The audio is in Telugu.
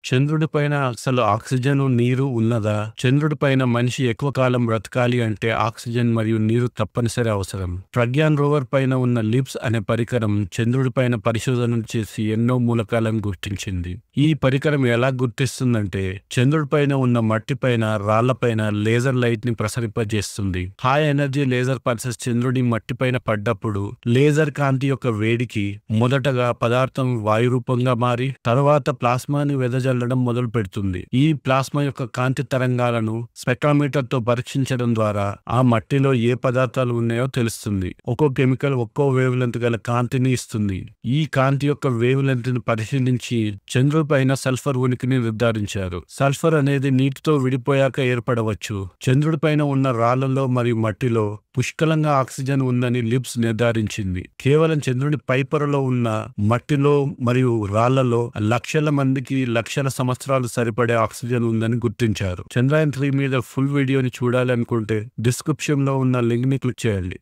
చంద్రుడిపైన అసలు ఆక్సిజన్, నీరు ఉన్నదా? చంద్రుడిపైన మనిషి ఎక్కువ కాలం బ్రతకాలి అంటే ఆక్సిజన్ మరియు నీరు తప్పనిసరి అవసరం. ప్రగ్యాన్ రోవర్ పైన ఉన్న లిప్స్ అనే పరికరం చంద్రుడిపైన పరిశోధనలు చేసి ఎన్నో మూలకాలను గుర్తించింది. ఈ పరికరం ఎలా గుర్తిస్తుందంటే చంద్రుడిపైన ఉన్న మట్టిపైన, రాళ్లపైన లేజర్ లైట్ ని ప్రసరింపజేస్తుంది. హై ఎనర్జీ లేజర్ పల్సెస్ చంద్రుడి మట్టిపైన పడ్డప్పుడు లేజర్ కాంతి యొక్క వేడికి మొదటగా పదార్థం వాయు రూపంగా మారి తర్వాత ప్లాస్మాని వెదజల్లడం మొదలు పెడుతుంది. ఈ ప్లాస్మా యొక్క కాంతి తరంగాలను స్పెక్ట్రోమీటర్ తో పరీక్షించడం ద్వారా ఆ మట్టిలో ఏ పదార్థాలు ఉన్నాయో తెలుస్తుంది. ఒక్కో కెమికల్ ఒక్కో వేవ్ లెంత్ గల కాంతిని ఇస్తుంది. ఈ కాంతి యొక్క వేవ్ లెంత్ ని పరిశీలించి చంద్రుడిపైన సల్ఫర్ ఉనికిని నిర్ధారించారు. సల్ఫర్ అనేది నీటితో విడిపోయాక ఏర్పడవచ్చు. చంద్రుడిపైన ఉన్న రాళ్లలో మరియు మట్టిలో పుష్కలంగా ఆక్సిజన్ ఉందని లిప్స్ నిర్ధారించింది. కేవలం చంద్రుడి పైపొరలో ఉన్న మట్టిలో మరియు రాళ్లలో లక్షల మందికి లక్షల సంవత్సరాలు సరిపడే ఆక్సిజన్ ఉందని గుర్తించారు. చంద్రయాన్ 3 మీద ఫుల్ వీడియోని చూడాలనుకుంటే డిస్క్రిప్షన్ లో ఉన్న లింక్ ని క్లిక్ చేయండి.